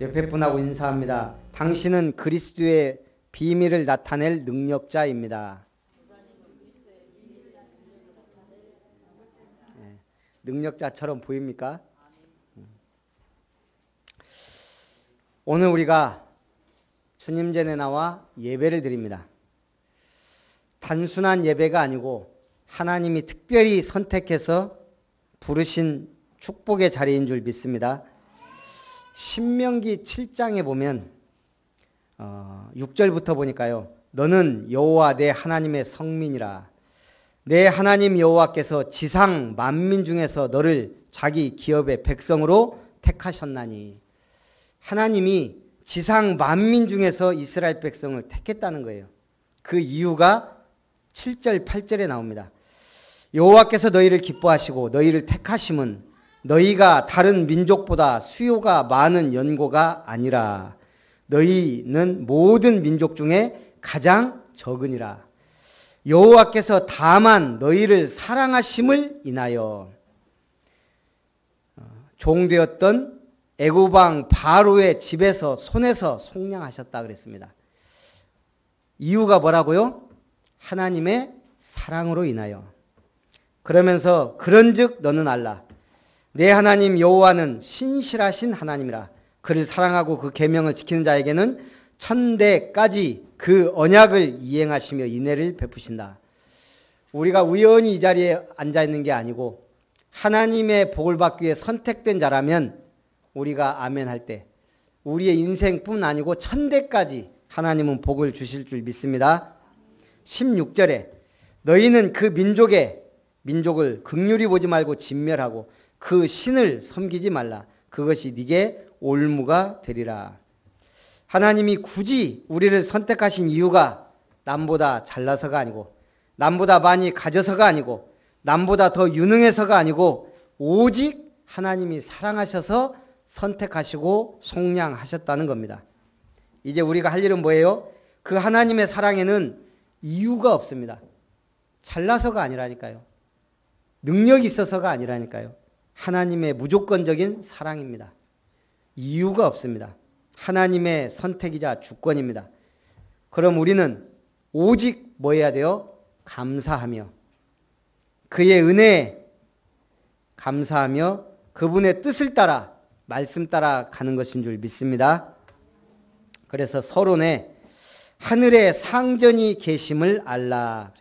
옆에 분하고 인사합니다. 당신은 그리스도의 비밀을 나타낼 능력자입니다. 능력자처럼 보입니까? 오늘 우리가 주님 전에 나와 예배를 드립니다. 단순한 예배가 아니고 하나님이 특별히 선택해서 부르신 축복의 자리인 줄 믿습니다. 신명기 7장에 보면 6절부터 보니까요. 너는 여호와 내 하나님의 성민이라. 내 하나님 여호와께서 지상 만민 중에서 너를 자기 기업의 백성으로 택하셨나니. 하나님이 지상 만민 중에서 이스라엘 백성을 택했다는 거예요. 그 이유가 7절 8절에 나옵니다. 여호와께서 너희를 기뻐하시고 너희를 택하심은 너희가 다른 민족보다 수요가 많은 연고가 아니라 너희는 모든 민족 중에 가장 적으니라. 여호와께서 다만 너희를 사랑하심을 인하여 종되었던 애굽 왕 바로의 집에서 손에서 속량하셨다 그랬습니다. 이유가 뭐라고요? 하나님의 사랑으로 인하여. 그러면서 그런즉 너는 알라. 내 하나님 여호와는 신실하신 하나님이라. 그를 사랑하고 그 계명을 지키는 자에게는 천대까지 그 언약을 이행하시며 인애를 베푸신다. 우리가 우연히 이 자리에 앉아 있는 게 아니고 하나님의 복을 받기 위해 선택된 자라면 우리가 아멘 할 때 우리의 인생뿐 아니고 천대까지 하나님은 복을 주실 줄 믿습니다. 16절에 너희는 그 민족을 긍휼히 보지 말고 진멸하고 그 신을 섬기지 말라. 그것이 네게 올무가 되리라. 하나님이 굳이 우리를 선택하신 이유가 남보다 잘나서가 아니고 남보다 많이 가져서가 아니고 남보다 더 유능해서가 아니고 오직 하나님이 사랑하셔서 선택하시고 속량하셨다는 겁니다. 이제 우리가 할 일은 뭐예요? 그 하나님의 사랑에는 이유가 없습니다. 잘나서가 아니라니까요. 능력이 있어서가 아니라니까요. 하나님의 무조건적인 사랑입니다. 이유가 없습니다. 하나님의 선택이자 주권입니다. 그럼 우리는 오직 뭐 해야 돼요? 감사하며 그의 은혜에 감사하며 그분의 뜻을 따라 말씀 따라 가는 것인 줄 믿습니다. 그래서 서론에 하늘에 상전이 계심을 알라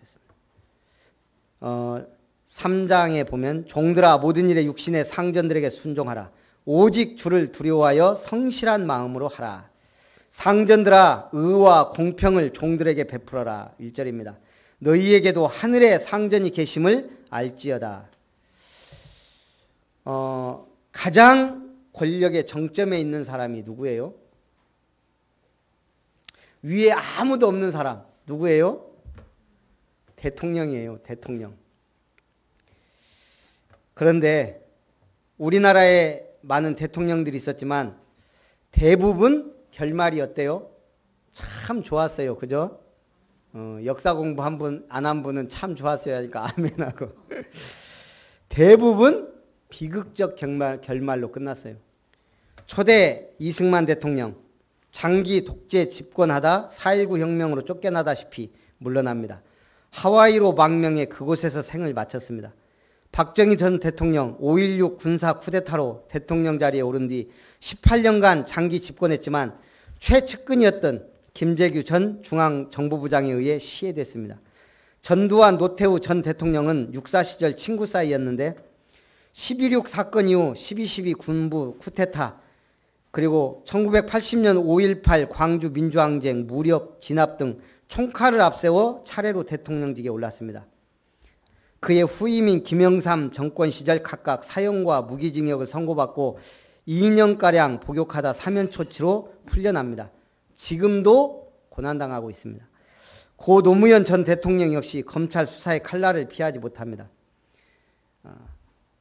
그랬습니다. 3장에 보면 종들아 모든 일에 육신의 상전들에게 순종하라. 오직 주를 두려워하여 성실한 마음으로 하라. 상전들아 의와 공평을 종들에게 베풀어라. 1절입니다. 너희에게도 하늘에 상전이 계심을 알지어다. 가장 권력의 정점에 있는 사람이 누구예요? 위에 아무도 없는 사람 누구예요? 대통령이에요. 대통령. 그런데 우리나라에 많은 대통령들이 있었지만 대부분 결말이 어때요? 참 좋았어요. 그죠? 역사 공부 한 분, 안 한 분은 참 좋았어요 하니까 아멘하고. 대부분 비극적 결말로 끝났어요. 초대 이승만 대통령 장기 독재 집권하다 4.19 혁명으로 쫓겨나다시피 물러납니다. 하와이로 망명해 그곳에서 생을 마쳤습니다. 박정희 전 대통령 5.16 군사 쿠데타로 대통령 자리에 오른 뒤 18년간 장기 집권했지만 최측근이었던 김재규 전 중앙정보부장에 의해 시해됐습니다. 전두환 노태우 전 대통령은 육사 시절 친구 사이였는데 12.6 사건 이후 12.12 군부 쿠데타 그리고 1980년 5.18 광주 민주항쟁 무력 진압 등 총칼을 앞세워 차례로 대통령직에 올랐습니다. 그의 후임인 김영삼 정권 시절 각각 사형과 무기징역을 선고받고 2년가량 복역하다 사면초치로 풀려납니다. 지금도 고난당하고 있습니다. 고 노무현 전 대통령 역시 검찰 수사의 칼날을 피하지 못합니다.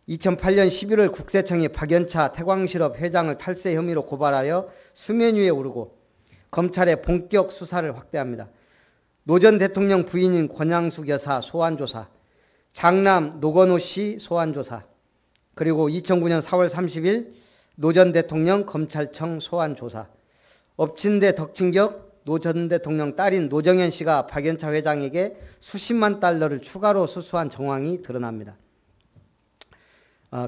2008년 11월 국세청이 박연차 태광실업 회장을 탈세 혐의로 고발하여 수면 위에 오르고 검찰의 본격 수사를 확대합니다. 노 전 대통령 부인인 권양숙 여사 소환조사, 장남 노건호 씨 소환조사, 그리고 2009년 4월 30일 노 전 대통령 검찰청 소환 조사. 엎친데 덕친격 노 전 대통령 딸인 노정현 씨가 박연차 회장에게 수십만 달러를 추가로 수수한 정황이 드러납니다.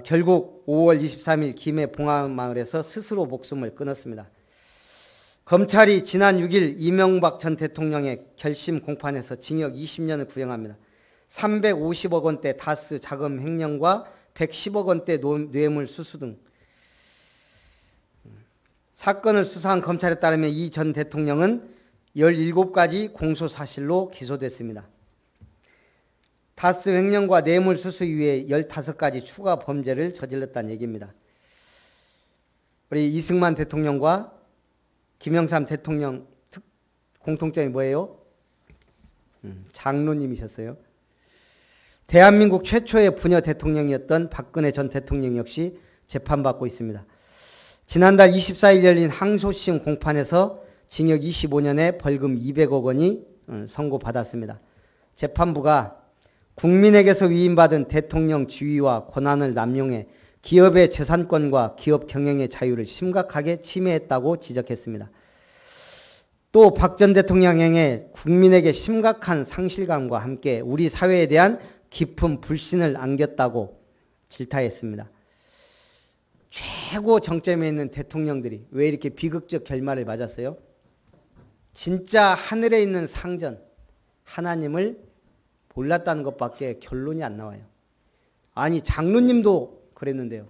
결국 5월 23일 김해 봉화마을에서 스스로 목숨을 끊었습니다. 검찰이 지난 6일 이명박 전 대통령의 결심 공판에서 징역 20년을 구형합니다. 350억 원대 다스 자금 횡령과 110억 원대 뇌물 수수 등 사건을 수사한 검찰에 따르면 이 전 대통령은 17가지 공소사실로 기소됐습니다. 다스 횡령과 뇌물 수수 이외에 15가지 추가 범죄를 저질렀다는 얘기입니다. 우리 이승만 대통령과 김영삼 대통령 공통점이 뭐예요? 장로님이셨어요. 대한민국 최초의 부녀 대통령이었던 박근혜 전 대통령 역시 재판받고 있습니다. 지난달 24일 열린 항소심 공판에서 징역 25년에 벌금 200억 원이 선고받았습니다. 재판부가 국민에게서 위임받은 대통령 지위와 권한을 남용해 기업의 재산권과 기업 경영의 자유를 심각하게 침해했다고 지적했습니다. 또 박 전 대통령 행에 국민에게 심각한 상실감과 함께 우리 사회에 대한 깊은 불신을 안겼다고 질타했습니다. 최고 정점에 있는 대통령들이 왜 이렇게 비극적 결말을 맞았어요? 진짜 하늘에 있는 상전, 하나님을 몰랐다는 것밖에 결론이 안 나와요. 아니 장로님도 그랬는데요.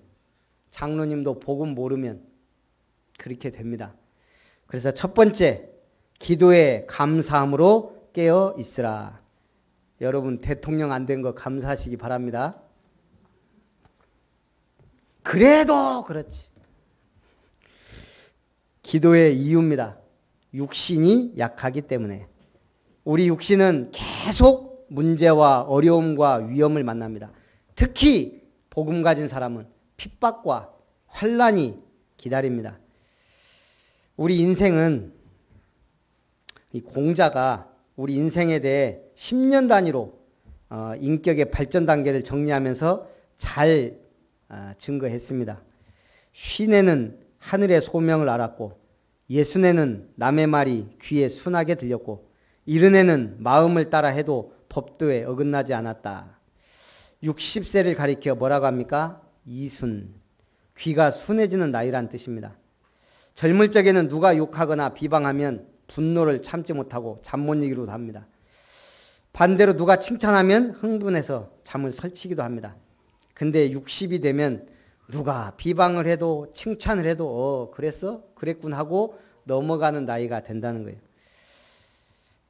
장로님도 복음 모르면 그렇게 됩니다. 그래서 첫 번째, 기도에 감사함으로 깨어 있으라. 여러분 대통령 안 된 거 감사하시기 바랍니다. 그래도 그렇지. 기도의 이유입니다. 육신이 약하기 때문에. 우리 육신은 계속 문제와 어려움과 위험을 만납니다. 특히 복음 가진 사람은 핍박과 환난이 기다립니다. 우리 인생은 이 공자가 우리 인생에 대해 10년 단위로 인격의 발전 단계를 정리하면서 잘 증거했습니다. 쉰에는 하늘의 소명을 알았고, 예순에는 남의 말이 귀에 순하게 들렸고, 이른에는 마음을 따라 해도 법도에 어긋나지 않았다. 60세를 가리켜 뭐라고 합니까? 이순, 귀가 순해지는 나이란 뜻입니다. 젊을 적에는 누가 욕하거나 비방하면 분노를 참지 못하고 잠 못 이기기도 합니다. 반대로 누가 칭찬하면 흥분해서 잠을 설치기도 합니다. 근데 60이 되면 누가 비방을 해도 칭찬을 해도 그랬어? 그랬군 하고 넘어가는 나이가 된다는 거예요.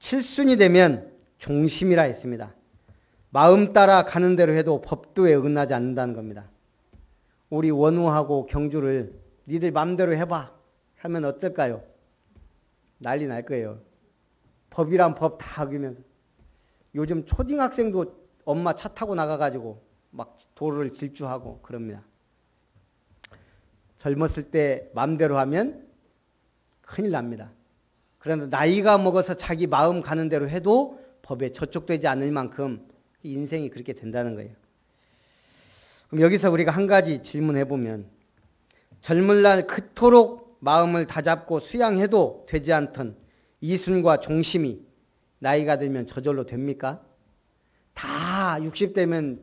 7순이 되면 종심이라 했습니다. 마음 따라 가는 대로 해도 법도에 어긋나지 않는다는 겁니다. 우리 원우하고 경주를 니들 마음대로 해봐 하면 어떨까요? 난리 날 거예요. 법이란 법 다 어기면서. 요즘 초등학생도 엄마 차 타고 나가가지고 막 도로를 질주하고 그럽니다. 젊었을 때 마음대로 하면 큰일 납니다. 그런데 나이가 먹어서 자기 마음 가는 대로 해도 법에 저촉되지 않을 만큼 인생이 그렇게 된다는 거예요. 그럼 여기서 우리가 한 가지 질문해 보면, 젊은 날 그토록 마음을 다잡고 수양해도 되지 않던 이순과 종심이 나이가 들면 저절로 됩니까? 다 60대면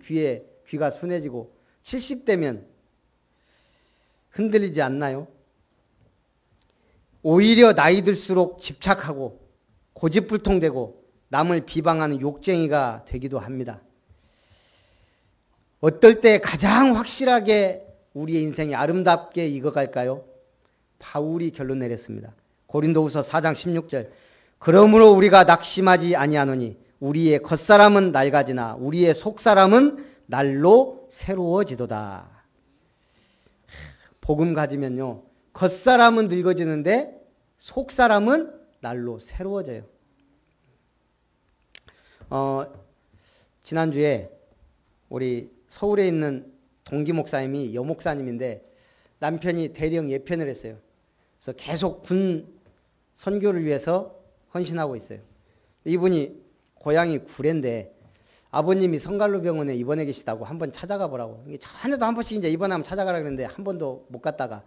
귀가 순해지고 70대면 흔들리지 않나요? 오히려 나이 들수록 집착하고 고집불통되고 남을 비방하는 욕쟁이가 되기도 합니다. 어떨 때 가장 확실하게 우리의 인생이 아름답게 익어갈까요? 바울이 결론 내렸습니다. 고린도후서 4장 16절. 그러므로 우리가 낙심하지 아니하노니 우리의 겉사람은 낡아지나 우리의 속사람은 날로 새로워지도다. 복음 가지면요, 겉사람은 늙어지는데 속사람은 날로 새로워져요. 지난주에 우리 서울에 있는 동기 목사님이 여목사님인데 남편이 대령 예편을 했어요. 그래서 계속 군 선교를 위해서 헌신하고 있어요. 이분이 고향이 구례인데 아버님이 성갈로병원에 입원해 계시다고 한번 찾아가 보라고. 전에도 한 번씩 이제 입원하면 찾아가라 그랬는데 한 번도 못 갔다가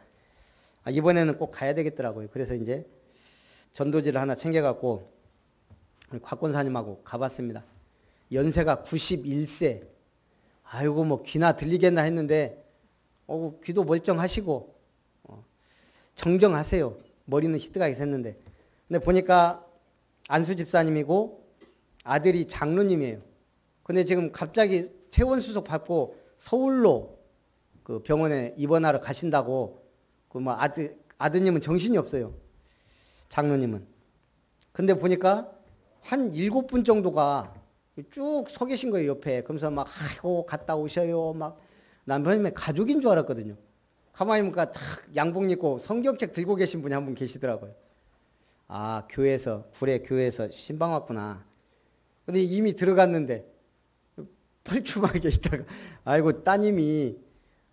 이번에는 꼭 가야 되겠더라고요. 그래서 이제 전도지를 하나 챙겨갖고 곽권사님하고 가봤습니다. 연세가 91세. 아이고 뭐 귀나 들리겠나 했는데 귀도 멀쩡하시고 정정하세요. 머리는 희뜩하게 샜는데. 근데 보니까 안수 집사님이고 아들이 장로님이에요. 근데 지금 갑자기 퇴원 수속 받고 서울로 그 병원에 입원하러 가신다고. 그 뭐 아드님은 정신이 없어요. 장로님은. 근데 보니까 한 7분 정도가 쭉 서 계신 거예요, 옆에. 그러면서 막 아이고 갔다 오셔요. 막 남편이 가족인 줄 알았거든요. 가만히 보니까 딱 양복 입고 성경책 들고 계신 분이 한 분 계시더라고요. 아, 교회에서, 구례 교회에서 신방 왔구나. 근데 이미 들어갔는데 뻘쭘하게 있다가 아이고 따님이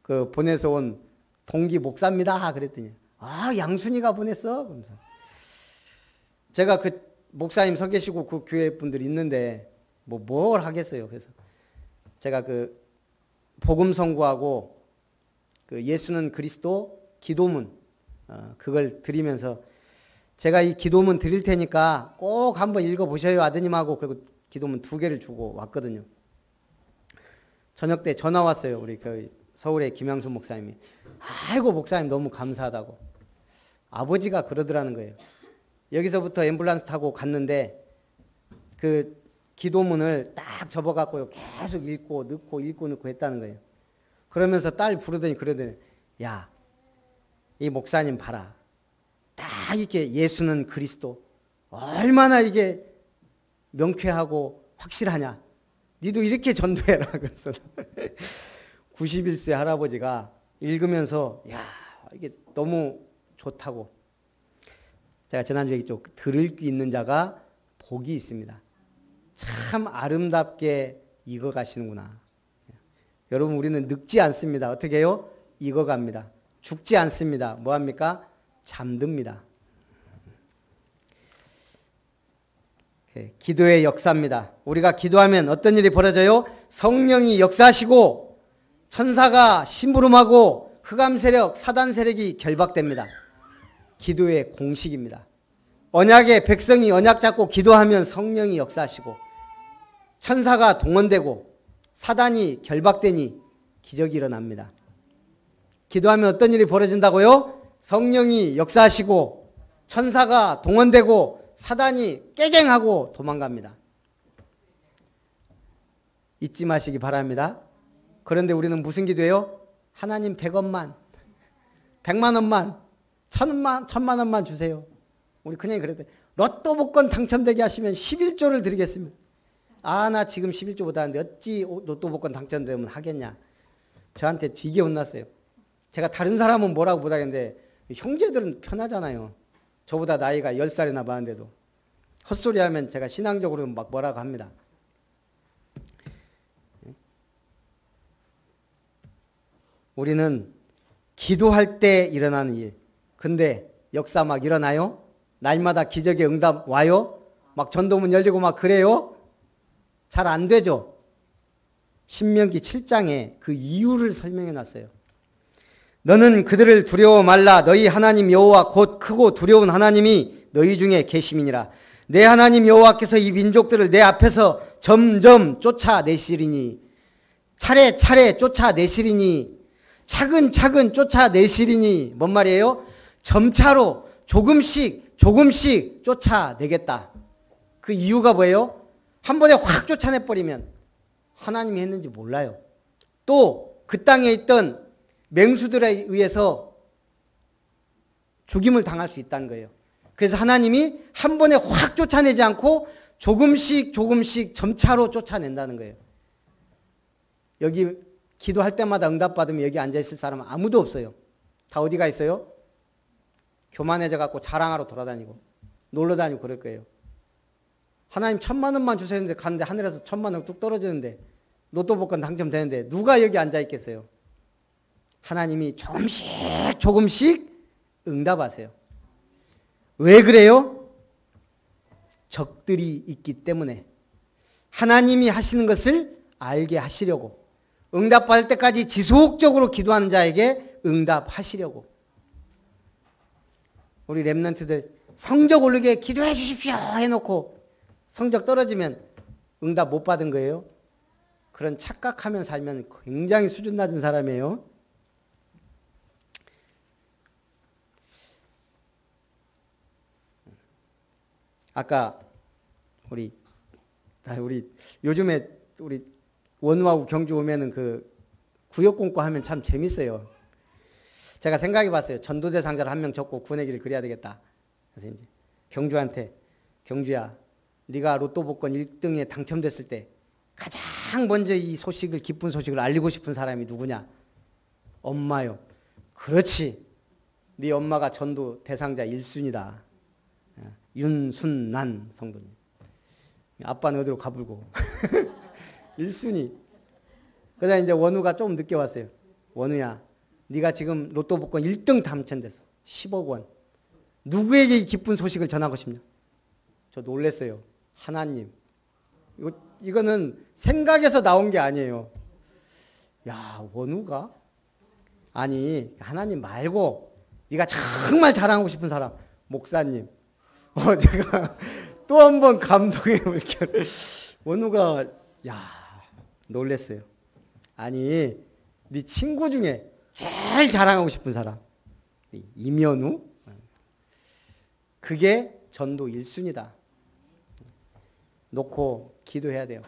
그 보내서 온 동기 목사입니다. 그랬더니 아, 양순이가 보냈어. 그러면서 제가 그 목사님 서 계시고 그 교회 분들 있는데 뭘 하겠어요. 그래서 제가 그 복음 선고하고 그 예수는 그리스도 기도문 그걸 드리면서 제가 이 기도문 드릴 테니까 꼭 한번 읽어보셔요 아드님하고. 그리고 기도문 2개를 주고 왔거든요. 저녁 때 전화 왔어요. 우리 그 서울의 김양수 목사님이. 아이고 목사님 너무 감사하다고. 아버지가 그러더라는 거예요. 여기서부터 앰뷸런스 타고 갔는데 그 기도문을 딱 접어갖고 계속 읽고 넣고 했다는 거예요. 그러면서 딸 부르더니 그러더니 야, 이 목사님 봐라. 딱 이렇게 예수는 그리스도 얼마나 이게 명쾌하고 확실하냐. 니도 이렇게 전도해라. 그래서 91세 할아버지가 읽으면서 야, 이게 너무 좋다고. 제가 지난주에 얘기했죠. 들을 귀 있는 자가 복이 있습니다. 참 아름답게 익어가시는구나. 여러분 우리는 늙지 않습니다. 어떻게 해요? 익어갑니다. 죽지 않습니다. 뭐합니까? 잠듭니다. 기도의 역사입니다. 우리가 기도하면 어떤 일이 벌어져요? 성령이 역사하시고 천사가 심부름하고 흑암 세력, 사단 세력이 결박됩니다. 기도의 공식입니다. 언약의 백성이 언약 잡고 기도하면 성령이 역사하시고 천사가 동원되고 사단이 결박되니 기적이 일어납니다. 기도하면 어떤 일이 벌어진다고요? 성령이 역사하시고 천사가 동원되고 사단이 깨갱하고 도망갑니다. 잊지 마시기 바랍니다. 그런데 우리는 무슨 기도해요? 하나님 100원만, 100만 원만, 1000만 원만 주세요. 우리 그냥 그랬더니 로또 복권 당첨되게 하시면 11조를 드리겠습니다. 아, 나 지금 11조 못하는데 어찌 로또 복권 당첨되면 하겠냐. 저한테 되게 혼났어요. 제가 다른 사람은 뭐라고 못하겠는데 형제들은 편하잖아요. 저보다 나이가 10살이나 많은데도. 헛소리 하면 제가 신앙적으로 막 뭐라고 합니다. 우리는 기도할 때 일어나는 일. 근데 역사 막 일어나요? 날마다 기적의 응답 와요? 막 전도문 열리고 막 그래요? 잘 안 되죠? 신명기 7장에 그 이유를 설명해 놨어요. 너는 그들을 두려워 말라. 너희 하나님 여호와 곧 크고 두려운 하나님이 너희 중에 계심이니라. 내 하나님 여호와께서 이 민족들을 내 앞에서 점점 쫓아내시리니, 차례차례 쫓아내시리니, 차근차근 쫓아내시리니. 뭔 말이에요? 점차로 조금씩 쫓아내겠다. 그 이유가 뭐예요? 한 번에 확 쫓아내버리면 하나님이 했는지 몰라요. 또 그 땅에 있던 맹수들에 의해서 죽임을 당할 수 있다는 거예요. 그래서 하나님이 한 번에 확 쫓아내지 않고 조금씩 점차로 쫓아낸다는 거예요. 여기 기도할 때마다 응답받으면 여기 앉아있을 사람은 아무도 없어요. 다 어디가 있어요? 교만해져 갖고 자랑하러 돌아다니고 놀러다니고 그럴 거예요. 하나님 1000만 원만 주세요 했는데 갔는데 하늘에서 1000만 원 뚝 떨어지는데 로또 복권 당첨되는데 누가 여기 앉아있겠어요? 하나님이 조금씩 응답하세요. 왜 그래요? 적들이 있기 때문에. 하나님이 하시는 것을 알게 하시려고, 응답받을 때까지 지속적으로 기도하는 자에게 응답하시려고. 우리 랩런트들 성적 오르게 기도해 주십시오 해놓고 성적 떨어지면 응답 못 받은 거예요. 그런 착각하면 살면 굉장히 수준 낮은 사람이에요. 아까 우리 요즘에 우리 원우하고 경주 오면은 그 구역공과 하면 참 재밌어요. 제가 생각해 봤어요. 전도 대상자를 한 명 적고 구원의 길을 그려야 되겠다. 그래서 이제 경주한테, 경주야, 네가 로또 복권 1등에 당첨됐을 때 가장 먼저 이 소식을, 기쁜 소식을 알리고 싶은 사람이 누구냐? 엄마요. 그렇지. 네 엄마가 전도 대상자 1순위다. 윤순난 성도님. 아빠는 어디로 가불고. 1순위. 그러다 이제 원우가 좀 늦게 왔어요. 원우야, 네가 지금 로또 복권 1등 당첨됐어. 10억 원. 누구에게 이 기쁜 소식을 전하고 싶냐? 저 놀랐어요. 하나님. 이거는 생각에서 나온 게 아니에요. 야, 원우가? 아니, 하나님 말고 네가 정말 자랑하고 싶은 사람, 목사님. 제가 또 한 번 감동의 물결. 원우가, 야, 놀랬어요. 아니, 네 친구 중에 제일 자랑하고 싶은 사람, 이면우? 그게 전도 1순위다. 놓고 기도해야 돼요.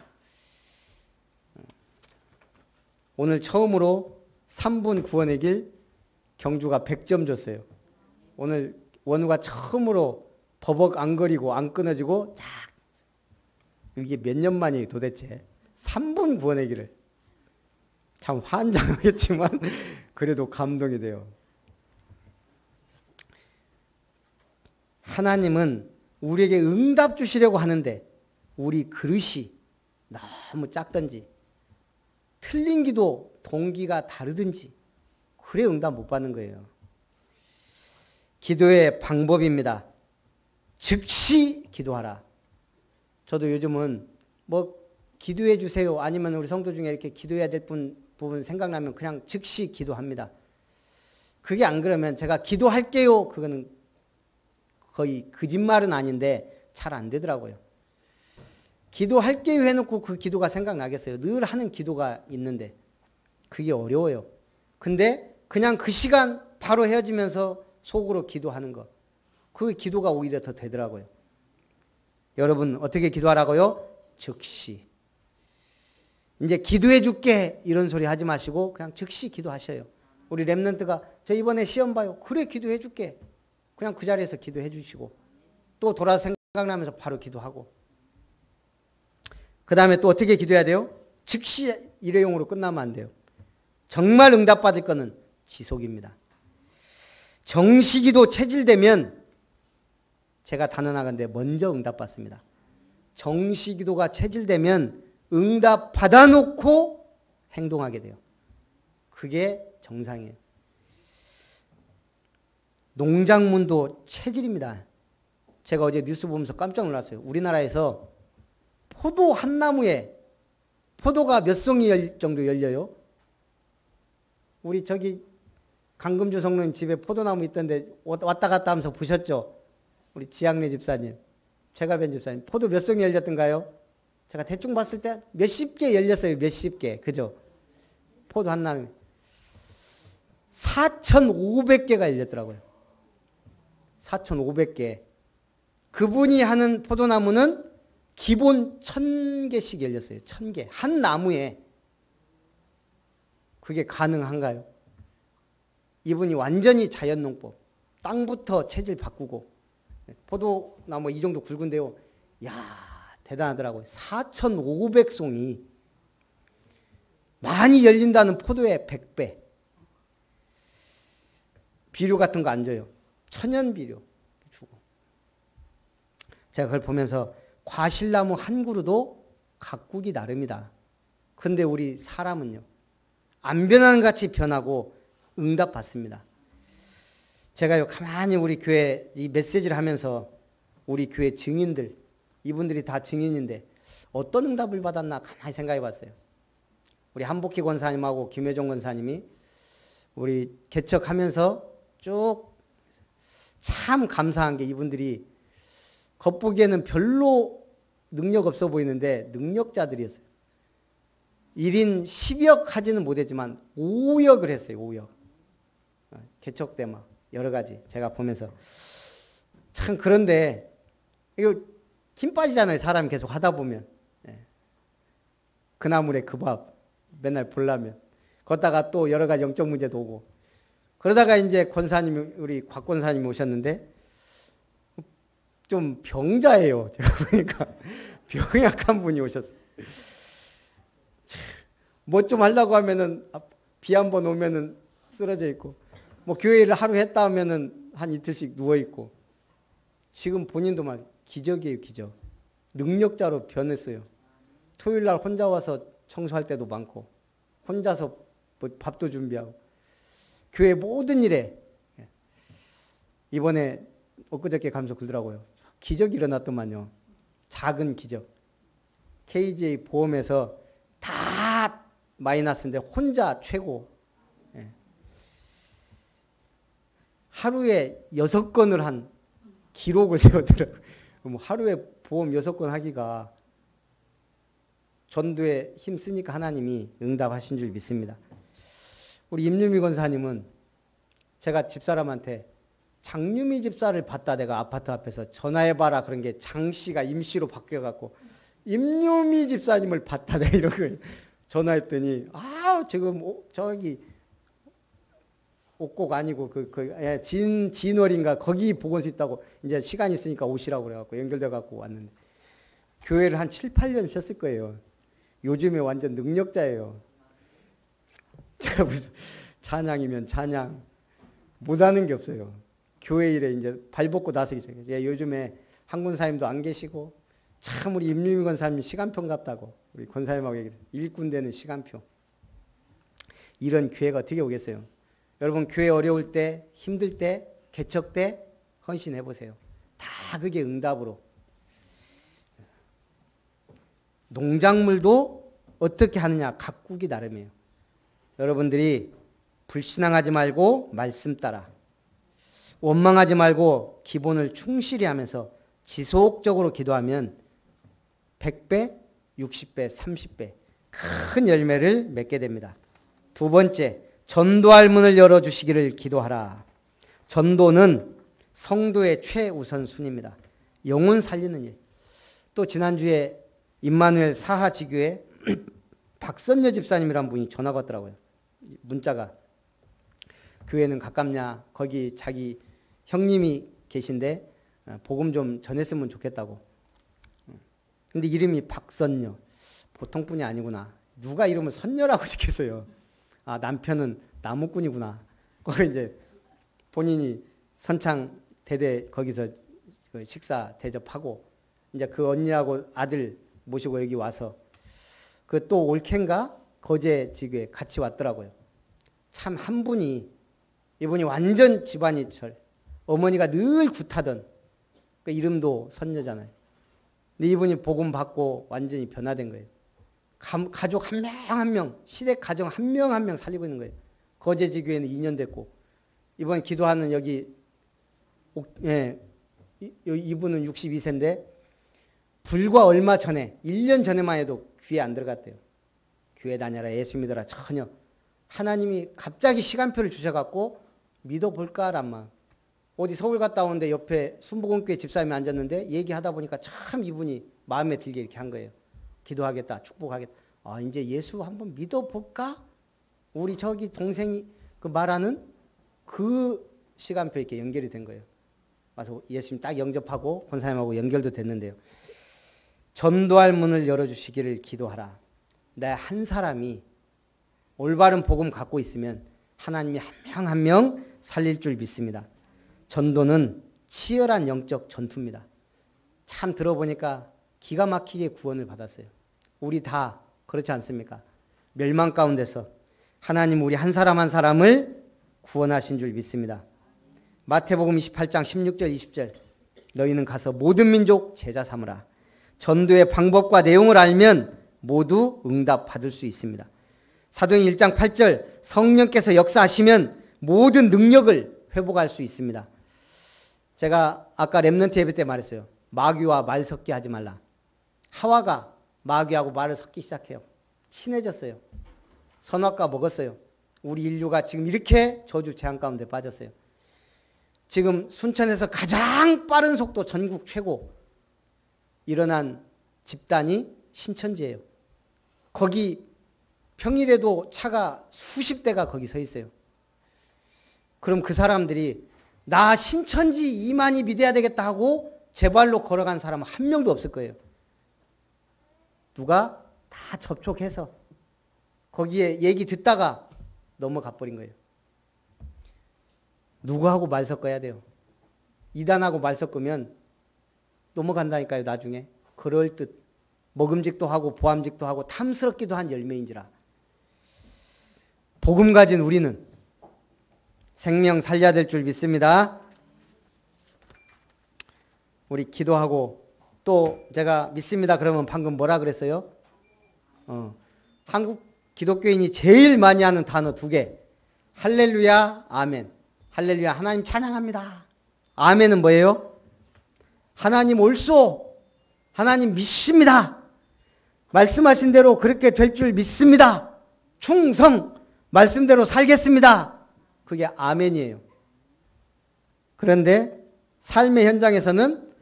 오늘 처음으로 3분 구원의 길 경주가 100점 줬어요. 오늘 원우가 처음으로 버벅 안 거리고 안 끊어지고 쫙. 이게 몇 년 만이에요 도대체. 3분 구원의 길을. 참 환장하겠지만 그래도 감동이 돼요. 하나님은 우리에게 응답 주시려고 하는데 우리 그릇이 너무 작든지 틀린 기도 동기가 다르든지 그래 응답 못 받는 거예요. 기도의 방법입니다. 즉시 기도하라. 저도 요즘은 뭐 기도해 주세요 아니면 우리 성도 중에 이렇게 기도해야 될 부분 생각나면 그냥 즉시 기도합니다. 그게 안 그러면 제가 기도할게요. 그거는 거의 거짓말은 아닌데 잘 안 되더라고요. 기도할게요 해놓고 그 기도가 생각나겠어요. 늘 하는 기도가 있는데 그게 어려워요. 근데 그냥 그 시간 바로 헤어지면서 속으로 기도하는 거. 그 기도가 오히려 더 되더라고요. 여러분 어떻게 기도하라고요? 즉시. 이제 기도해 줄게 이런 소리 하지 마시고 그냥 즉시 기도하셔요. 우리 랩런트가 저 이번에 시험 봐요. 그래 기도해 줄게. 그냥 그 자리에서 기도해 주시고 또 돌아서 생각나면서 바로 기도하고 그 다음에 또 어떻게 기도해야 돼요? 즉시 일회용으로 끝나면 안 돼요. 정말 응답받을 거는 지속입니다. 정시기도 체질되면 제가 단언하건대 먼저 응답받습니다. 정시기도가 체질되면 응답 받아놓고 행동하게 돼요. 그게 정상이에요. 농작물도 체질입니다. 제가 어제 뉴스 보면서 깜짝 놀랐어요. 우리나라에서 포도 한 나무에 포도가 몇 송이 정도 열려요? 우리 저기 강금주 성로님 집에 포도나무 있던데 왔다 갔다 하면서 보셨죠? 우리 지학래 집사님, 최가변 집사님. 포도 몇 송이 열렸던가요? 제가 대충 봤을 때 몇십 개 열렸어요. 몇십 개. 그죠? 포도 한 나무에. 4,500개가 열렸더라고요. 4,500개. 그분이 하는 포도나무는 기본 1,000개씩 열렸어요. 1,000개. 한 나무에. 그게 가능한가요? 이분이 완전히 자연농법. 땅부터 체질 바꾸고. 포도나무 이 정도 굵은데요. 야 대단하더라고요. 4,500송이. 많이 열린다는 포도의 100배. 비료 같은 거 안 줘요. 천연비료 주고. 제가 그걸 보면서 과실나무 한 그루도 가꾸기 나름이다. 근데 우리 사람은요. 안 변하는 같이 변하고 응답받습니다. 제가요 가만히 우리 교회 이 메시지를 하면서 우리 교회 증인들 이분들이 다 증인인데 어떤 응답을 받았나 가만히 생각해 봤어요. 우리 한복희 권사님하고 김혜종 권사님이 우리 개척하면서 쭉 참 감사한 게 이분들이 겉보기에는 별로 능력 없어 보이는데 능력자들이었어요. 1인 10역 하지는 못했지만 5역을 했어요. 5역. 개척 때 막 여러 가지 제가 보면서 참. 그런데 이거 힘 빠지잖아요. 사람이 계속 하다 보면. 그 나물에 그 밥 맨날 보려면 걷다가 또 여러 가지 영적 문제도 오고 그러다가 이제 권사님이 우리 곽 권사님이 오셨는데 좀 병자예요. 제가 보니까 병약한 분이 오셨어요. 뭐 좀 하려고 하면은 비 한 번 오면은 쓰러져 있고 뭐 교회를 하루 했다 하면은 한 이틀씩 누워 있고 지금 본인도 막 기적이에요. 기적. 능력자로 변했어요. 토요일 날 혼자 와서 청소할 때도 많고 혼자서 뭐 밥도 준비하고 교회 모든 일에 이번에 엊그저께 가면서 그러더라고요. 기적이 일어났더만요. 작은 기적. KJ 보험에서 다 마이너스인데 혼자 최고. 하루에 6건을 한 기록을 세우더라고요. 하루에 보험 6건 하기가 전도에 힘 쓰니까 하나님이 응답하신 줄 믿습니다. 우리 임유미 권사님은 제가 집사람한테 장유미 집사를 봤다 내가 아파트 앞에서 전화해봐라 그런 게 장씨가 임씨로 바뀌어갖고 임유미 집사님을 봤다 내가 이러고 전화했더니 지금 저기 옥곡 아니고 진월인가 거기 보건소 있다고 이제 시간 있으니까 오시라고 그래갖고 연결돼갖고 왔는데 교회를 한 7, 8년 쉬었을 거예요. 요즘에 완전 능력자예요. 제가 무슨 찬양이면 찬양 못하는 게 없어요. 교회 일에 이제 발 벗고 나서기 전에 요즘에 한 권사님도 안 계시고 참 우리 임유미 권사님 시간표 같다고 우리 권사님하고 얘기해요. 일꾼 되는 시간표. 이런 교회가 어떻게 오겠어요? 여러분 교회 어려울 때 힘들 때 개척 때 헌신해 보세요. 다 그게 응답으로. 농작물도 어떻게 하느냐 가꾸기 나름이에요. 여러분들이 불신앙하지 말고 말씀 따라 원망하지 말고 기본을 충실히 하면서 지속적으로 기도하면 100배, 60배, 30배 큰 열매를 맺게 됩니다. 두 번째, 전도할 문을 열어주시기를 기도하라. 전도는 성도의 최우선순위입니다. 영혼 살리는 일. 또 지난주에 임마누엘 사하지교회 박선녀 집사님이란 분이 전화가 왔더라고요. 문자가. 교회는 가깝냐? 거기 자기 형님이 계신데 복음 좀 전했으면 좋겠다고. 근데 이름이 박선녀. 보통 분이 아니구나. 누가 이름을 선녀라고 짓겠어요. 남편은 나무꾼이구나. 거기 이제 본인이 선창 대대 거기서 식사 대접하고 이제 그 언니하고 아들 모시고 여기 와서 그 또 올케인가 거제 지교에 같이 왔더라고요. 참 한 분이 이분이 완전 집안이 어머니가 늘 굿하던 그 이름도 선녀잖아요. 근데 이분이 복음 받고 완전히 변화된 거예요. 가족 한 명 한 명, 시댁 가정 한 명 한 명 살리고 있는 거예요. 거제 지교에는 2년 됐고 이번 기도하는 여기 이분은 62세인데 불과 얼마 전에 1년 전에만 해도 귀에 안 들어갔대요. 교회 다녀라 예수 믿어라 전혀. 하나님이 갑자기 시간표를 주셔갖고 믿어볼까란 마음. 어디 서울 갔다 오는데 옆에 순복음교회 집사님이 앉았는데 얘기하다 보니까 참 이분이 마음에 들게 이렇게 한 거예요. 기도하겠다 축복하겠다. 이제 예수 한번 믿어볼까? 우리 저기 동생이 그 말하는 그 시간표에 이렇게 연결이 된 거예요. 와서 예수님 딱 영접하고 권사님하고 연결도 됐는데요. 전도할 문을 열어주시기를 기도하라. 내 한 사람이 올바른 복음 갖고 있으면 하나님이 한 명 한 명 살릴 줄 믿습니다. 전도는 치열한 영적 전투입니다. 참 들어보니까 기가 막히게 구원을 받았어요. 우리 다 그렇지 않습니까? 멸망 가운데서 하나님 우리 한 사람 한 사람을 구원하신 줄 믿습니다. 마태복음 28장 16절 20절 너희는 가서 모든 민족 제자 삼으라. 전도의 방법과 내용을 알면 모두 응답받을 수 있습니다. 사도행 1장 8절 성령께서 역사하시면 모든 능력을 회복할 수 있습니다. 제가 아까 렘넌트 예배 때 말했어요. 마귀와 말 섞기 하지 말라. 하와가 마귀하고 말을 섞기 시작해요. 친해졌어요. 선악과 먹었어요. 우리 인류가 지금 이렇게 저주 재앙 가운데 빠졌어요. 지금 순천에서 가장 빠른 속도 전국 최고 일어난 집단이 신천지예요. 거기 평일에도 차가 수십 대가 거기 서 있어요. 그럼 그 사람들이 나 신천지 이만희 믿어야 되겠다 하고 제 발로 걸어간 사람은 한 명도 없을 거예요. 누가 다 접촉해서 거기에 얘기 듣다가 넘어가 버린 거예요. 누구하고 말 섞어야 돼요? 이단하고 말 섞으면 넘어간다니까요. 나중에 그럴듯 먹음직도 하고 보암직도 하고 탐스럽기도 한 열매인지라. 복음 가진 우리는 생명 살려야 될 줄 믿습니다. 우리 기도하고 또 제가 믿습니다 그러면 방금 뭐라 그랬어요? 한국 기독교인이 제일 많이 하는 단어 2개. 할렐루야, 아멘. 할렐루야, 하나님 찬양합니다. 아멘은 뭐예요? 하나님 옳소. 하나님 믿습니다. 말씀하신 대로 그렇게 될 줄 믿습니다. 충성. 말씀대로 살겠습니다. 그게 아멘이에요. 그런데 삶의 현장에서는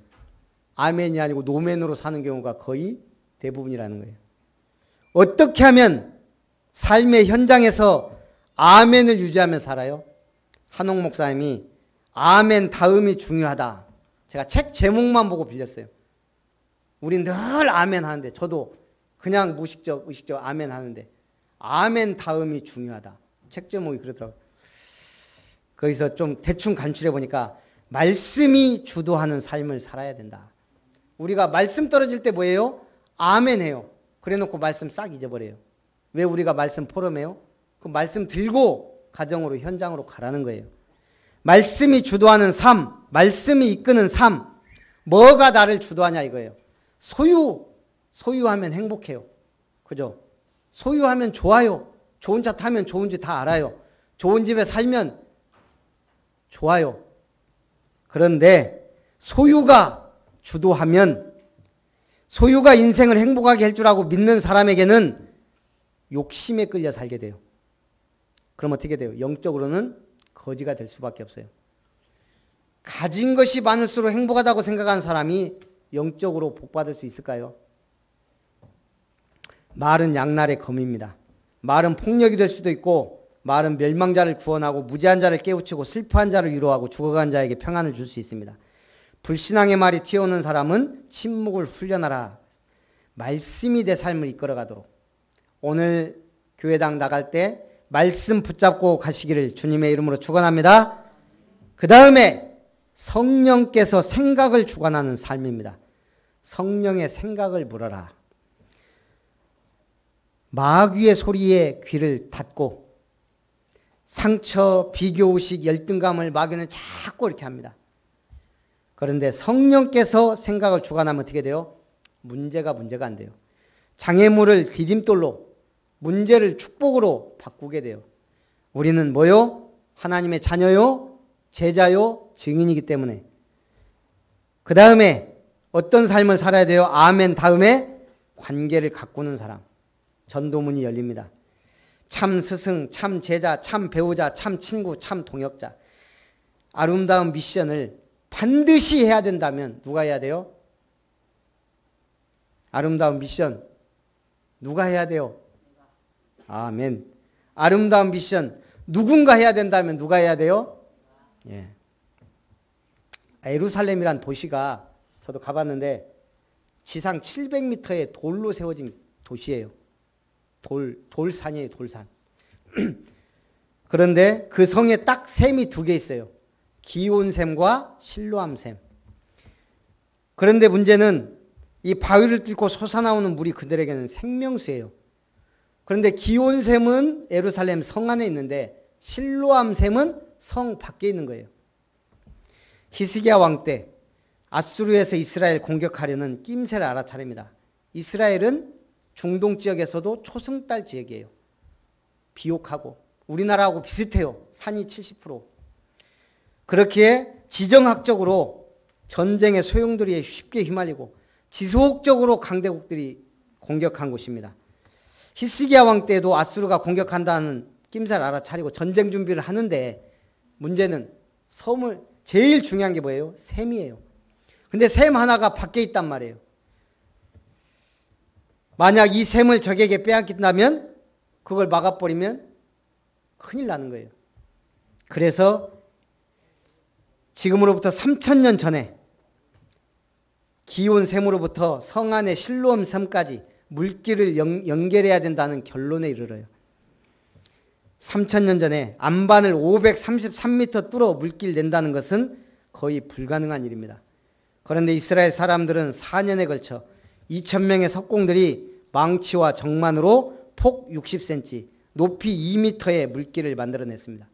아멘이 아니고 노멘으로 사는 경우가 거의 대부분이라는 거예요. 어떻게 하면 삶의 현장에서 아멘을 유지하며 살아요? 한옥 목사님이 아멘 다음이 중요하다. 제가 책 제목만 보고 빌렸어요. 우린 늘 아멘 하는데 저도 그냥 무식적 의식적 아멘 하는데 아멘 다음이 중요하다. 책 제목이 그러더라고요. 거기서 좀 대충 간추려 보니까 말씀이 주도하는 삶을 살아야 된다. 우리가 말씀 떨어질 때 뭐예요? 아멘 해요. 그래 놓고 말씀 싹 잊어버려요. 왜 우리가 말씀 포럼해요? 그 말씀 들고 가정으로 현장으로 가라는 거예요. 말씀이 주도하는 삶, 말씀이 이끄는 삶, 뭐가 나를 주도하냐 이거예요. 소유하면 행복해요. 그죠? 소유하면 좋아요. 좋은 차 타면 좋은지 다 알아요. 좋은 집에 살면 좋아요. 그런데 소유가 주도하면 소유가 인생을 행복하게 할 줄 알고 믿는 사람에게는 욕심에 끌려 살게 돼요. 그럼 어떻게 돼요? 영적으로는 거지가 될 수밖에 없어요. 가진 것이 많을수록 행복하다고 생각하는 사람이 영적으로 복받을 수 있을까요? 말은 양날의 검입니다. 말은 폭력이 될 수도 있고 말은 멸망자를 구원하고 무지한 자를 깨우치고 슬퍼한 자를 위로하고 죽어간 자에게 평안을 줄 수 있습니다. 불신앙의 말이 튀어오는 사람은 침묵을 훈련하라. 말씀이 내 삶을 이끌어가도록. 오늘 교회당 나갈 때 말씀 붙잡고 가시기를 주님의 이름으로 축원합니다. 그 다음에 성령께서 생각을 주관하는 삶입니다. 성령의 생각을 물어라. 마귀의 소리에 귀를 닫고 상처, 비교의식, 열등감을 마귀는 자꾸 이렇게 합니다. 그런데 성령께서 생각을 주관하면 어떻게 돼요? 문제가 안 돼요. 장애물을 디딤돌로 문제를 축복으로 바꾸게 돼요. 우리는 뭐요? 하나님의 자녀요, 제자요, 증인이기 때문에. 그 다음에 어떤 삶을 살아야 돼요? 아멘 다음에 관계를 가꾸는 사람. 전도문이 열립니다. 참 스승, 참 제자, 참 배우자, 참 친구, 참 동역자. 아름다운 미션을 반드시 해야 된다면 누가 해야 돼요? 아름다운 미션 누가 해야 돼요? 아멘. 아름다운 미션 누군가 해야 된다면 누가 해야 돼요? 예. 예루살렘이란 도시가 저도 가봤는데 지상 700m의 돌로 세워진 도시예요. 돌산이에요, 돌산. 그런데 그 성에 딱 샘이 2개 있어요. 기온샘과 실로암샘. 그런데 문제는 이 바위를 뚫고 솟아나오는 물이 그들에게는 생명수예요. 그런데 기온샘은 예루살렘 성 안에 있는데 실로암샘은 성 밖에 있는 거예요. 히스기야 왕 때 아수르에서 이스라엘 공격하려는 낌새를 알아차립니다. 이스라엘은 중동 지역에서도 초승달 지역이에요. 비옥하고 우리나라하고 비슷해요. 산이 70%. 그렇기에 지정학적으로 전쟁의 소용돌이에 쉽게 휘말리고 지속적으로 강대국들이 공격한 곳입니다. 히스기야 왕 때도 아수르가 공격한다는 낌새를 알아차리고 전쟁 준비를 하는데 문제는 섬을 제일 중요한 게 뭐예요? 샘이에요. 근데 샘 하나가 밖에 있단 말이에요. 만약 이 샘을 적에게 빼앗긴다면 그걸 막아버리면 큰일 나는 거예요. 그래서 지금으로부터 3000년 전에 기온 샘으로부터 성 안의 실로암 섬까지 물길을 연결해야 된다는 결론에 이르러요. 3000년 전에 안반을 533m 뚫어 물길 낸다는 것은 거의 불가능한 일입니다. 그런데 이스라엘 사람들은 4년에 걸쳐 2000명의 석공들이 망치와 정만으로 폭 60cm, 높이 2m의 물길을 만들어냈습니다.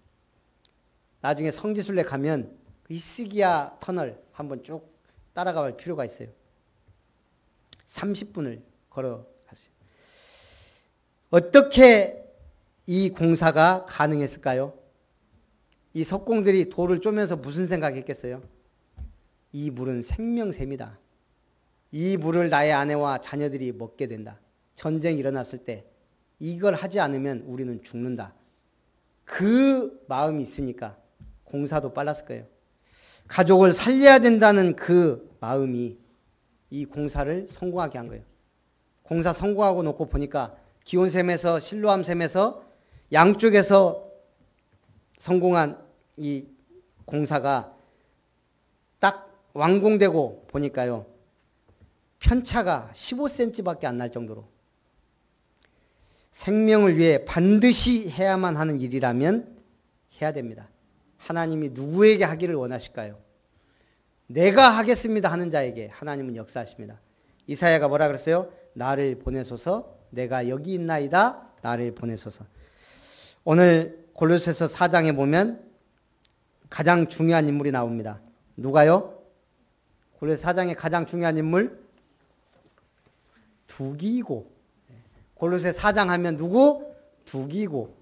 나중에 성지순례 가면 히스기야 터널 한번 쭉 따라가 볼 필요가 있어요. 30분을 걸어갔어요. 어떻게 이 공사가 가능했을까요? 이 석공들이 돌을 쪼면서 무슨 생각했겠어요? 이 물은 생명샘이다. 이 물을 나의 아내와 자녀들이 먹게 된다. 전쟁이 일어났을 때 이걸 하지 않으면 우리는 죽는다. 그 마음이 있으니까 공사도 빨랐을 거예요. 가족을 살려야 된다는 그 마음이 이 공사를 성공하게 한 거예요. 공사 성공하고 놓고 보니까 기온샘에서 실로암샘에서 양쪽에서 성공한 이 공사가 딱 완공되고 보니까요. 편차가 15cm밖에 안 날 정도로 생명을 위해 반드시 해야만 하는 일이라면 해야 됩니다. 하나님이 누구에게 하기를 원하실까요? 내가 하겠습니다 하는 자에게 하나님은 역사하십니다. 이사야가 뭐라 그랬어요? 나를 보내소서, 내가 여기 있나이다, 나를 보내소서. 오늘 골로새서 4장에 보면 가장 중요한 인물이 나옵니다. 누가요? 골로새 4장의 가장 중요한 인물? 두기고. 골로새 4장 하면 누구? 두기고.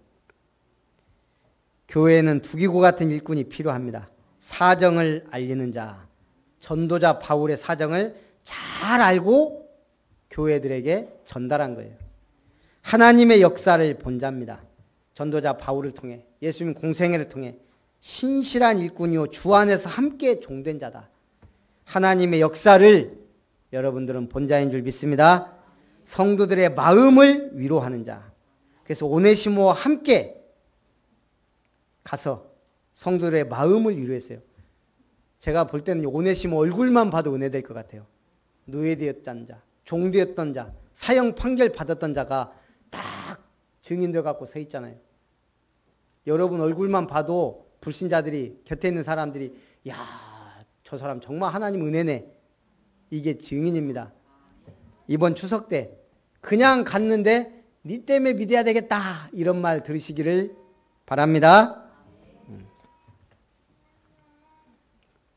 교회에는 두기고 같은 일꾼이 필요합니다. 사정을 알리는 자, 전도자 바울의 사정을 잘 알고 교회들에게 전달한 거예요. 하나님의 역사를 본 자입니다. 전도자 바울을 통해, 예수님 공생애를 통해 신실한 일꾼이요 주 안에서 함께 종된 자다. 하나님의 역사를 여러분들은 본 자인 줄 믿습니다. 성도들의 마음을 위로하는 자. 그래서 오네시모와 함께 가서 성도들의 마음을 위로했어요. 제가 볼 때는 오네시모 얼굴만 봐도 은혜될 것 같아요. 노예되었던 자, 종되었던 자, 사형 판결 받았던 자가 딱 증인되어 갖고 서 있잖아요. 여러분 얼굴만 봐도 불신자들이, 곁에 있는 사람들이 야, 저 사람 정말 하나님 은혜네. 이게 증인입니다. 이번 추석 때 그냥 갔는데 니 때문에 믿어야 되겠다 이런 말 들으시기를 바랍니다.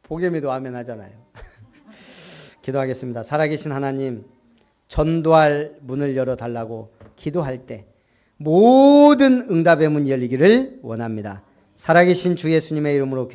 복음에도 아멘 하잖아요. 기도하겠습니다. 살아계신 하나님, 전도할 문을 열어달라고 기도할 때 모든 응답의 문이 열리기를 원합니다. 살아계신 주 예수님의 이름으로